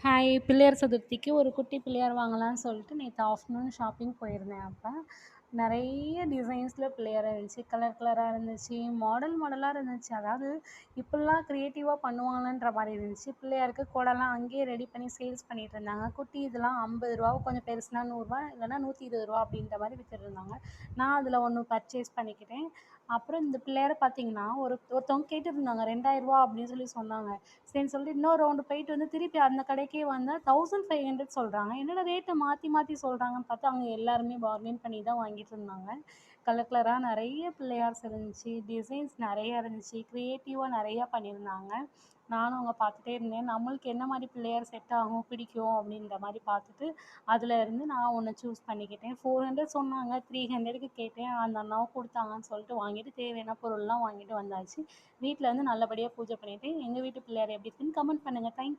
Hi! Pillaiyar சதுர்த்திக்கு ஒரு குட்டி பிள்ளையார் வாங்கலான்னு சொல்லிட்டு நேத்து ஆஃப்டர்நூன் ஷாப்பிங் போயிருந்தேன் அப்ப. நெறைய டிசைன்ஸ்ல பிள்ளையார் இருந்துச்சு. கலர் கலரா இருந்துச்சு. மாடல் மாடலா இருந்துச்சு. அதாவது இப்படிலாம் கிரியேட்டிவா பண்ணுவாங்களான்ற மாரி இருந்துச்சு. பிள்ளையாருக்கு குடம்லாம் அங்கேயே ரெடி பண்ணி சேல்ஸ் பண்ணிட்டு இருந்தாங்க. குட்டி இதெல்லாம் ரூ. 50 கொஞ்சம் பெருசுனா ரூ. 100 இல்லன்னா ரூ. 120 அப்படின்ற மாரி வித்துட்டுருந்தாங்க. நான் அதில ஒண்ணு பர்ச்சேஸ் பண்ணிக்கிட்டேன். அப்புறம் இந்த பிள்ளையார பார்த்தீங்கன்னா, ஒருத்தவங்க கேட்டுருந்தாங்க ரூ. 2000 அப்படின்னு சொல்லி சொன்னாங்க. சரின்னு சொல்லிட்டு இன்னொரு ரவுண்டு போயிட்டு வந்து திருப்பி அந்த கடைக்கே வந்தா 1500 சொல்றாங்க. என்னடா ரேட்ட மாத்தி மாத்தி சொல்றாங்கன்னு பார்த்தா, அங்க எல்லாருமே பார்கெயின் பண்ணி தான் வாங்கிட்டு இருந்தாங்க. கலர் கலரா நெறைய பிள்ளையார்ஸ் இருந்துச்சு. டிசைன்ஸ் நெறைய இருந்துச்சு. கிரியேட்டிவா நெறையா பண்ணியிருந்தாங்க. நானும் அங்க பார்த்துட்டே இருந்தேன். நம்மளுக்கு என்ன மாரி பிள்ளையார் செட் ஆகும், பிடிக்கும் அப்படின்ற மாரி பார்த்துட்டு, அதுல இருந்து நான் ஒண்ணு சூஸ் பண்ணிக்கிட்டேன். 400 சொன்னாங்க. 300க்கு கேட்டேன். அந்த அண்ணாவும் குடுத்தாங்கன்னு சொல்லிட்டு வாங்கிட்டு தேவையான பொருள்லாம் வாங்கிட்டு வந்தாச்சு. வீட்ல வந்து நல்லபடியா பூஜை பண்ணிட்டு, எங்க வீட்டு பிள்ளையார் எப்படி இருக்குன்னு கமெண்ட் பண்ணுங்க. தேங்க்